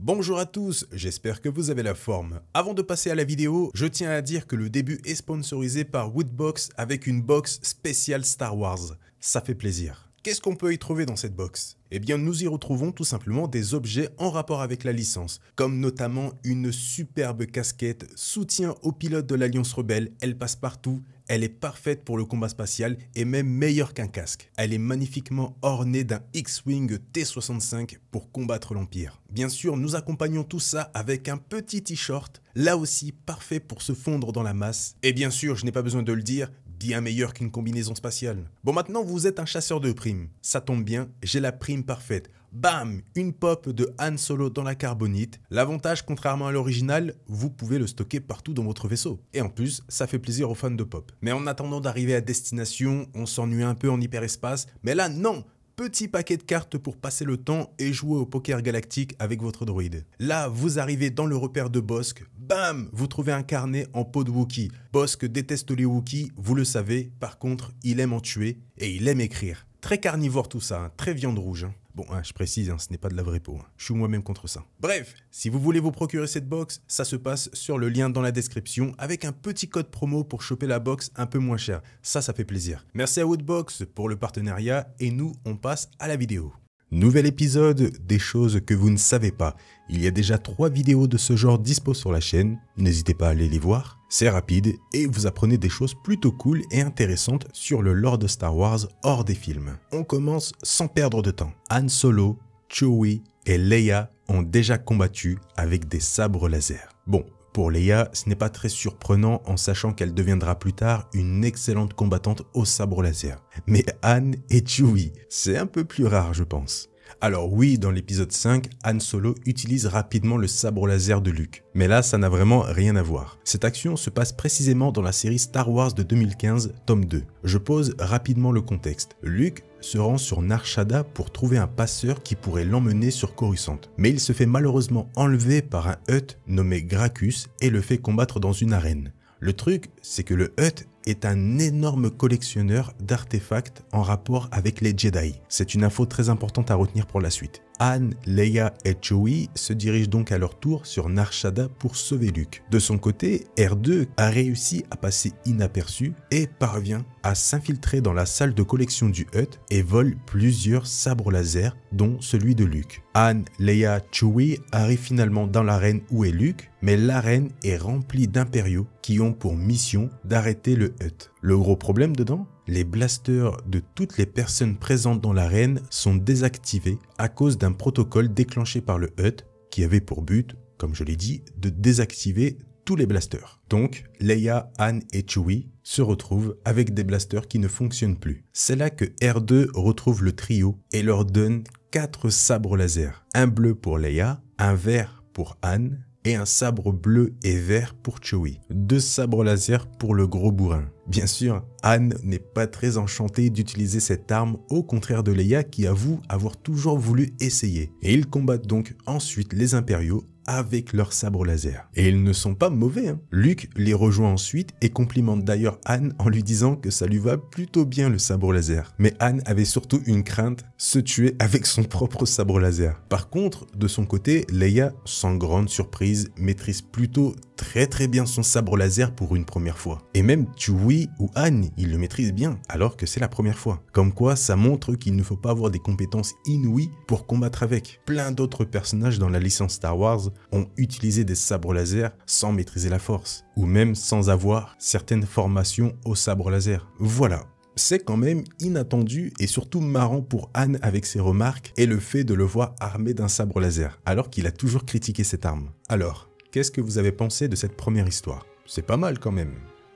Bonjour à tous, j'espère que vous avez la forme. Avant de passer à la vidéo, je tiens à dire que le début est sponsorisé par Woodbox avec une box spéciale Star Wars. Ça fait plaisir. Qu'est-ce qu'on peut y trouver dans cette box? Eh bien, nous y retrouvons tout simplement des objets en rapport avec la licence, comme notamment une superbe casquette, soutien aux pilotes de l'Alliance Rebelle, elle passe partout, elle est parfaite pour le combat spatial et même meilleure qu'un casque. Elle est magnifiquement ornée d'un X-Wing T-65 pour combattre l'Empire. Bien sûr, nous accompagnons tout ça avec un petit t-shirt, là aussi parfait pour se fondre dans la masse. Et bien sûr, je n'ai pas besoin de le dire, bien meilleur qu'une combinaison spatiale. Bon, maintenant vous êtes un chasseur de primes. Ça tombe bien, j'ai la prime parfaite. Bam! Une pop de Han Solo dans la carbonite. L'avantage, contrairement à l'original, vous pouvez le stocker partout dans votre vaisseau. Et en plus, ça fait plaisir aux fans de pop. Mais en attendant d'arriver à destination, on s'ennuie un peu en hyperespace. Mais là, non! Petit paquet de cartes pour passer le temps et jouer au poker galactique avec votre droïde. Là, vous arrivez dans le repère de Bossk, bam, vous trouvez un carnet en peau de Wookie. Bossk déteste les Wookiees, vous le savez, par contre, il aime en tuer et il aime écrire. Très carnivore tout ça, hein, très viande rouge. Hein. Bon, je précise, ce n'est pas de la vraie peau. Je suis moi-même contre ça. Bref, si vous voulez vous procurer cette box, ça se passe sur le lien dans la description avec un petit code promo pour choper la box un peu moins cher. Ça fait plaisir. Merci à Woodbox pour le partenariat et nous, on passe à la vidéo. Nouvel épisode, des choses que vous ne savez pas. Il y a déjà 3 vidéos de ce genre dispo sur la chaîne, n'hésitez pas à aller les voir. C'est rapide et vous apprenez des choses plutôt cool et intéressantes sur le lore de Star Wars hors des films. On commence sans perdre de temps. Han Solo, Chewie et Leia ont déjà combattu avec des sabres laser. Bon, pour Leia, ce n'est pas très surprenant en sachant qu'elle deviendra plus tard une excellente combattante au sabre laser. Mais Han et Chewie, c'est un peu plus rare je pense. Alors oui, dans l'épisode 5, Han Solo utilise rapidement le sabre laser de Luke. Mais là, ça n'a vraiment rien à voir. Cette action se passe précisément dans la série Star Wars de 2015, tome 2. Je pose rapidement le contexte. Luke se rend sur Nar Shaddaa pour trouver un passeur qui pourrait l'emmener sur Coruscant. Mais il se fait malheureusement enlever par un Hutt nommé Gracchus et le fait combattre dans une arène. Le truc, c'est que le Hutt est un énorme collectionneur d'artefacts en rapport avec les Jedi. C'est une info très importante à retenir pour la suite. Han, Leia et Chewie se dirigent donc à leur tour sur Nar Shaddaa pour sauver Luke. De son côté, R2 a réussi à passer inaperçu et parvient à s'infiltrer dans la salle de collection du Hutt et vole plusieurs sabres laser, dont celui de Luke. Han, Leia, Chewie arrivent finalement dans l'arène où est Luke, mais l'arène est remplie d'impériaux qui ont pour mission d'arrêter le Hutt. Le gros problème dedans ? Les blasters de toutes les personnes présentes dans l'arène sont désactivés à cause d'un protocole déclenché par le Hutt qui avait pour but, comme je l'ai dit, de désactiver tous les blasters. Donc, Leia, Han et Chewie se retrouvent avec des blasters qui ne fonctionnent plus. C'est là que R2 retrouve le trio et leur donne 4 sabres laser. Un bleu pour Leia, un vert pour Han et un sabre bleu et vert pour Chewie. 2 sabres laser pour le gros bourrin. Bien sûr, Han n'est pas très enchanté d'utiliser cette arme, au contraire de Leia qui avoue avoir toujours voulu essayer. Et ils combattent donc ensuite les impériaux avec leurs sabres laser. Et ils ne sont pas mauvais, hein. Luke les rejoint ensuite et complimente d'ailleurs Han en lui disant que ça lui va plutôt bien le sabre laser. Mais Han avait surtout une crainte, se tuer avec son propre sabre laser. Par contre, de son côté, Leia, sans grande surprise, maîtrise plutôt très bien son sabre laser pour une première fois. Et même Chewie ou Han, ils le maîtrisent bien, alors que c'est la première fois. Comme quoi, ça montre qu'il ne faut pas avoir des compétences inouïes pour combattre avec. Plein d'autres personnages dans la licence Star Wars ont utilisé des sabres laser sans maîtriser la force, ou même sans avoir certaines formations au sabre laser. Voilà. C'est quand même inattendu et surtout marrant pour Han avec ses remarques et le fait de le voir armé d'un sabre laser, alors qu'il a toujours critiqué cette arme. Alors, qu'est-ce que vous avez pensé de cette première histoire? C'est pas mal quand même.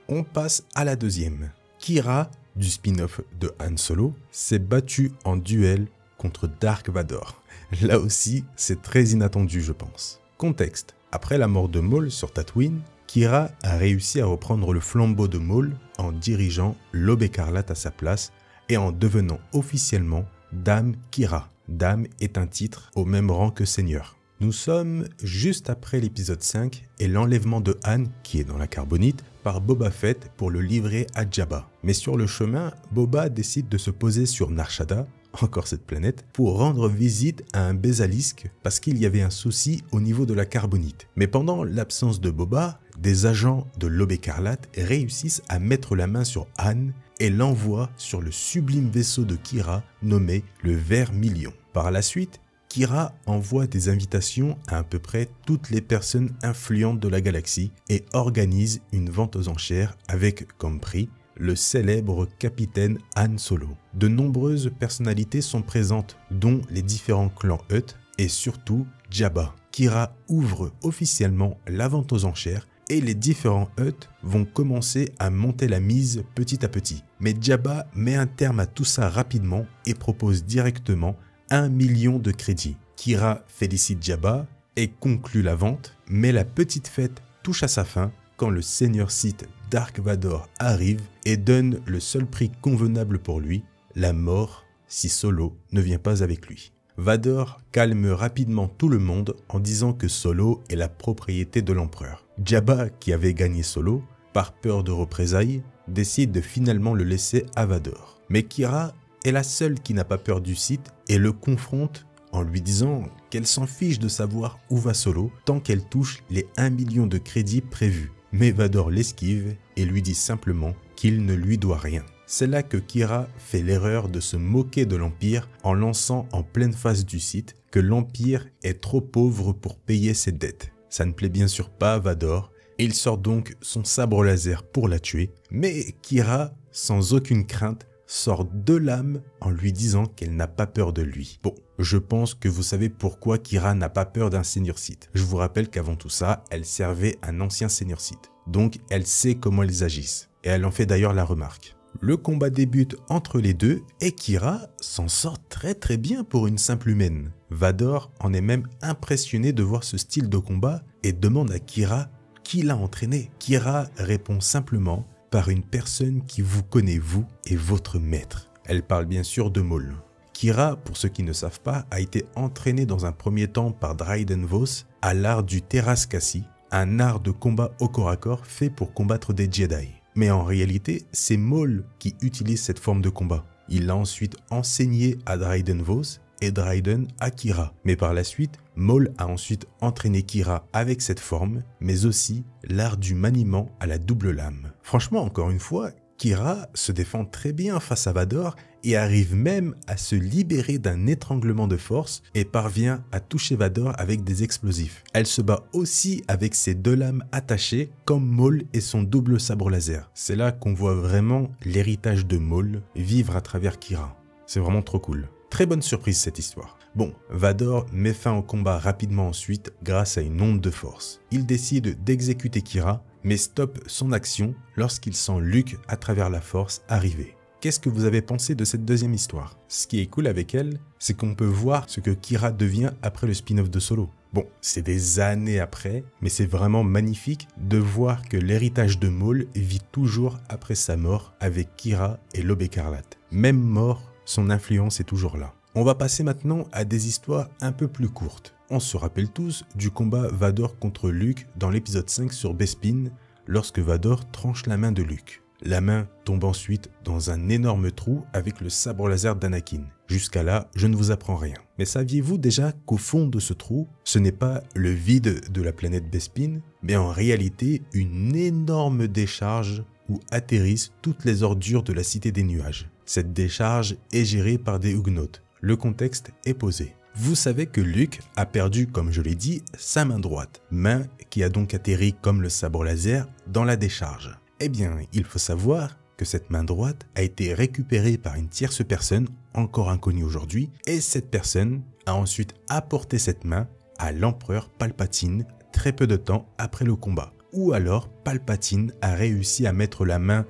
On passe à la deuxième. Qi'ra, du spin-off de Han Solo, s'est battu en duel contre Dark Vador. Là aussi, c'est très inattendu je pense. Contexte. Après la mort de Maul sur Tatooine, Qi'ra a réussi à reprendre le flambeau de Maul en dirigeant l'Aube écarlate à sa place et en devenant officiellement Dame Qi'ra. Dame est un titre au même rang que Seigneur. Nous sommes juste après l'épisode 5 et l'enlèvement de Han, qui est dans la carbonite, par Boba Fett pour le livrer à Jabba. Mais sur le chemin, Boba décide de se poser sur Nar Shaddaa encore cette planète, pour rendre visite à un Basilisk parce qu'il y avait un souci au niveau de la carbonite. Mais pendant l'absence de Boba, des agents de l'Aube écarlate réussissent à mettre la main sur Han et l'envoient sur le sublime vaisseau de Kira nommé le Vermilion. Par la suite, Kira envoie des invitations à peu près toutes les personnes influentes de la galaxie et organise une vente aux enchères avec comme prix le célèbre capitaine Han Solo. De nombreuses personnalités sont présentes, dont les différents clans Hutt et surtout Jabba. Kira ouvre officiellement la vente aux enchères et les différents Hutt vont commencer à monter la mise petit à petit. Mais Jabba met un terme à tout ça rapidement et propose directement 1 million de crédits. Kira félicite Jabba et conclut la vente, mais la petite fête touche à sa fin quand le Seigneur Sith Dark Vador arrive et donne le seul prix convenable pour lui, la mort si Solo ne vient pas avec lui. Vador calme rapidement tout le monde en disant que Solo est la propriété de l'empereur. Jabba, qui avait gagné Solo, par peur de représailles, décide de finalement le laisser à Vador. Mais Kira est la seule qui n'a pas peur du Sith et le confronte en lui disant qu'elle s'en fiche de savoir où va Solo tant qu'elle touche les 1 million de crédits prévus. Mais Vador l'esquive et lui dit simplement qu'il ne lui doit rien. C'est là que Kira fait l'erreur de se moquer de l'Empire en lançant en pleine face du Sith que l'Empire est trop pauvre pour payer ses dettes. Ça ne plaît bien sûr pas à Vador et il sort donc son sabre laser pour la tuer. Mais Kira, sans aucune crainte, sort 2 lames en lui disant qu'elle n'a pas peur de lui. Bon, je pense que vous savez pourquoi Kira n'a pas peur d'un Seigneur Sith. Je vous rappelle qu'avant tout ça, elle servait un ancien Seigneur Sith. Donc elle sait comment ils agissent. Et elle en fait d'ailleurs la remarque. Le combat débute entre les deux et Kira s'en sort très bien pour une simple humaine. Vador en est même impressionné de voir ce style de combat et demande à Kira qui l'a entraîné. Kira répond simplement par une personne qui vous connaît vous et votre maître. Elle parle bien sûr de Maul. Kira, pour ceux qui ne savent pas, a été entraîné dans un premier temps par Dryden Voss à l'art du Terraskasi, un art de combat au corps à corps fait pour combattre des Jedi. Mais en réalité, c'est Maul qui utilise cette forme de combat. Il l'a ensuite enseigné à Dryden Voss et Dryden à Kira. Mais par la suite, Maul a ensuite entraîné Kira avec cette forme, mais aussi l'art du maniement à la double lame. Franchement, encore une fois, Kira se défend très bien face à Vador et arrive même à se libérer d'un étranglement de force et parvient à toucher Vador avec des explosifs. Elle se bat aussi avec ses 2 lames attachées comme Maul et son double sabre laser. C'est là qu'on voit vraiment l'héritage de Maul vivre à travers Kira. C'est vraiment trop cool. Très bonne surprise cette histoire. Bon, Vador met fin au combat rapidement ensuite grâce à une onde de force. Il décide d'exécuter Kira, mais stoppe son action lorsqu'il sent Luke à travers la force arriver. Qu'est-ce que vous avez pensé de cette deuxième histoire? Ce qui est cool avec elle, c'est qu'on peut voir ce que Kira devient après le spin-off de Solo. Bon, c'est des années après, mais c'est vraiment magnifique de voir que l'héritage de Maul vit toujours après sa mort avec Kira et l'Aube écarlate. Même mort, son influence est toujours là. On va passer maintenant à des histoires un peu plus courtes. On se rappelle tous du combat Vador contre Luke dans l'épisode 5 sur Bespin, lorsque Vador tranche la main de Luke. La main tombe ensuite dans un énorme trou avec le sabre laser d'Anakin. Jusqu'à là, je ne vous apprends rien. Mais saviez-vous déjà qu'au fond de ce trou, ce n'est pas le vide de la planète Bespin, mais en réalité une énorme décharge où atterrissent toutes les ordures de la Cité des Nuages. Cette décharge est gérée par des Huguenots. Le contexte est posé. Vous savez que Luke a perdu, comme je l'ai dit, sa main droite, main qui a donc atterri comme le sabre laser dans la décharge. Eh bien, il faut savoir que cette main droite a été récupérée par une tierce personne, encore inconnue aujourd'hui, et cette personne a ensuite apporté cette main à l'empereur Palpatine très peu de temps après le combat. Ou alors Palpatine a réussi à mettre la main,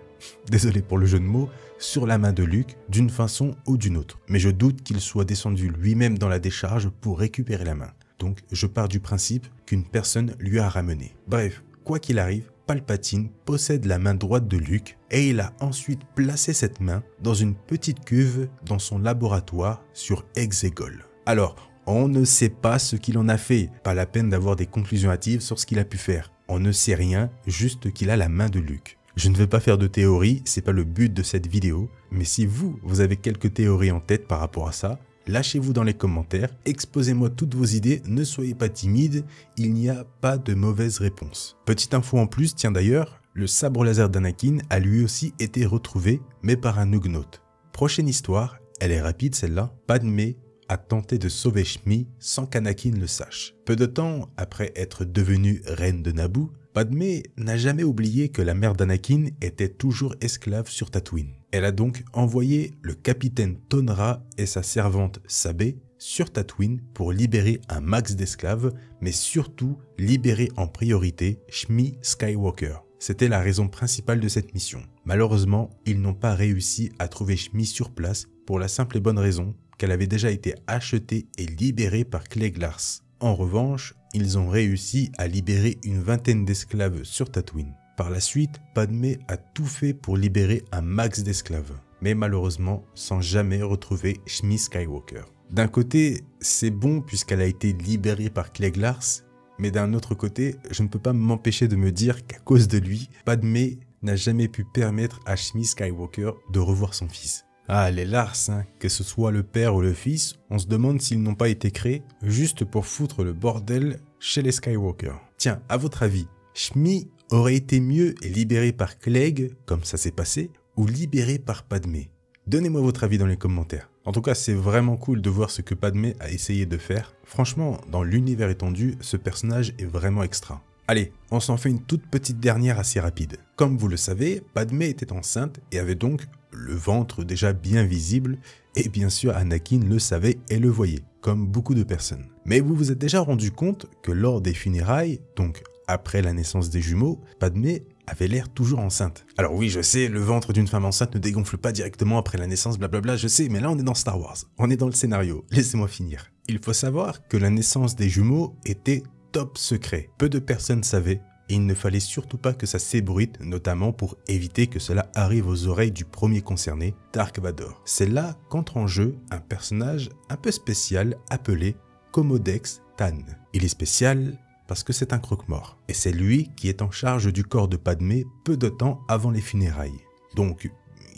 désolé pour le jeu de mots, sur la main de Luke d'une façon ou d'une autre. Mais je doute qu'il soit descendu lui-même dans la décharge pour récupérer la main. Donc je pars du principe qu'une personne lui a ramené. Bref, quoi qu'il arrive, Palpatine possède la main droite de Luke et il a ensuite placé cette main dans une petite cuve dans son laboratoire sur Exegol. Alors, on ne sait pas ce qu'il en a fait, pas la peine d'avoir des conclusions hâtives sur ce qu'il a pu faire. On ne sait rien, juste qu'il a la main de Luke. Je ne vais pas faire de théorie, c'est pas le but de cette vidéo, mais si vous avez quelques théories en tête par rapport à ça, lâchez-vous dans les commentaires, exposez-moi toutes vos idées, ne soyez pas timide, il n'y a pas de mauvaise réponse. Petite info en plus, tiens d'ailleurs, le sabre laser d'Anakin a lui aussi été retrouvé, mais par un Ugnaught. Prochaine histoire, elle est rapide celle-là. Padmé a tenté de sauver Shmi sans qu'Anakin le sache. Peu de temps après être devenue reine de Naboo, Padmé n'a jamais oublié que la mère d'Anakin était toujours esclave sur Tatooine. Elle a donc envoyé le capitaine Tonra et sa servante Sabé sur Tatooine pour libérer un max d'esclaves, mais surtout libérer en priorité Shmi Skywalker. C'était la raison principale de cette mission. Malheureusement, ils n'ont pas réussi à trouver Shmi sur place pour la simple et bonne raison qu'elle avait déjà été achetée et libérée par Cliegg Lars. En revanche, ils ont réussi à libérer une vingtaine d'esclaves sur Tatooine. Par la suite, Padmé a tout fait pour libérer un max d'esclaves, mais malheureusement sans jamais retrouver Shmi Skywalker. D'un côté, c'est bon puisqu'elle a été libérée par Cliegg Lars, mais d'un autre côté, je ne peux pas m'empêcher de me dire qu'à cause de lui, Padmé n'a jamais pu permettre à Shmi Skywalker de revoir son fils. Ah, les Lars, hein, que ce soit le père ou le fils, on se demande s'ils n'ont pas été créés juste pour foutre le bordel chez les Skywalker. Tiens, à votre avis, Shmi aurait été mieux libéré par Cliegg, comme ça s'est passé, ou libéré par Padmé? Donnez-moi votre avis dans les commentaires. En tout cas, c'est vraiment cool de voir ce que Padmé a essayé de faire. Franchement, dans l'univers étendu, ce personnage est vraiment extra. Allez, on s'en fait une toute petite dernière assez rapide. Comme vous le savez, Padmé était enceinte et avait donc le ventre déjà bien visible, et bien sûr Anakin le savait et le voyait, comme beaucoup de personnes. Mais vous vous êtes déjà rendu compte que lors des funérailles, donc après la naissance des jumeaux, Padmé avait l'air toujours enceinte. Alors oui, je sais, le ventre d'une femme enceinte ne dégonfle pas directement après la naissance, blablabla, je sais, mais là on est dans Star Wars, on est dans le scénario, laissez-moi finir. Il faut savoir que la naissance des jumeaux était top secret. Peu de personnes savaient, et il ne fallait surtout pas que ça s'ébruite, notamment pour éviter que cela arrive aux oreilles du premier concerné, Dark Vador. C'est là qu'entre en jeu un personnage un peu spécial appelé Comodex Tan. Il est spécial parce que c'est un croque-mort. Et c'est lui qui est en charge du corps de Padmé peu de temps avant les funérailles. Donc,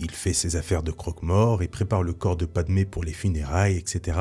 il fait ses affaires de croque-mort et prépare le corps de Padmé pour les funérailles, etc.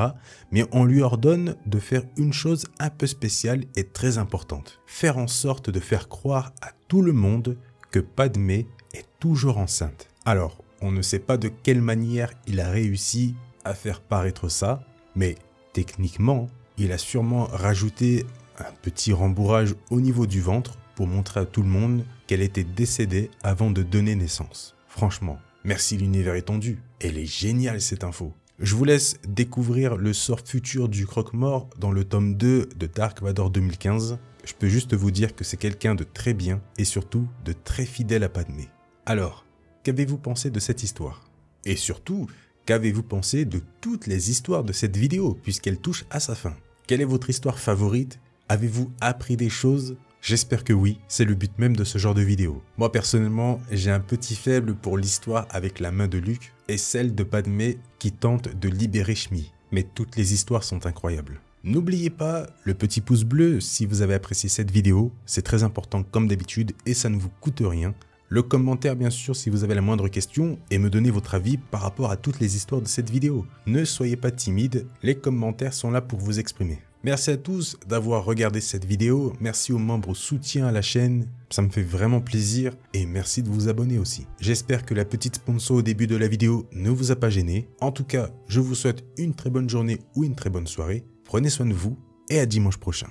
Mais on lui ordonne de faire une chose un peu spéciale et très importante. Faire en sorte de faire croire à tout le monde que Padmé est toujours enceinte. Alors, on ne sait pas de quelle manière il a réussi à faire paraître ça, mais techniquement, il a sûrement rajouté un petit rembourrage au niveau du ventre pour montrer à tout le monde qu'elle était décédée avant de donner naissance. Franchement, merci l'univers étendu. Elle est géniale cette info. Je vous laisse découvrir le sort futur du croque-mort dans le tome 2 de Dark Vador 2015. Je peux juste vous dire que c'est quelqu'un de très bien et surtout de très fidèle à Padmé. Alors, qu'avez-vous pensé de cette histoire? Et surtout, qu'avez-vous pensé de toutes les histoires de cette vidéo puisqu'elle touche à sa fin? Quelle est votre histoire favorite? Avez-vous appris des choses? J'espère que oui, c'est le but même de ce genre de vidéo. Moi personnellement, j'ai un petit faible pour l'histoire avec la main de Luke et celle de Padmé qui tente de libérer Shmi. Mais toutes les histoires sont incroyables. N'oubliez pas le petit pouce bleu si vous avez apprécié cette vidéo, c'est très important comme d'habitude et ça ne vous coûte rien. Le commentaire bien sûr si vous avez la moindre question et me donner votre avis par rapport à toutes les histoires de cette vidéo. Ne soyez pas timide, les commentaires sont là pour vous exprimer. Merci à tous d'avoir regardé cette vidéo, merci aux membres soutien à la chaîne, ça me fait vraiment plaisir et merci de vous abonner aussi. J'espère que la petite sponsor au début de la vidéo ne vous a pas gêné. En tout cas, je vous souhaite une très bonne journée ou une très bonne soirée. Prenez soin de vous et à dimanche prochain.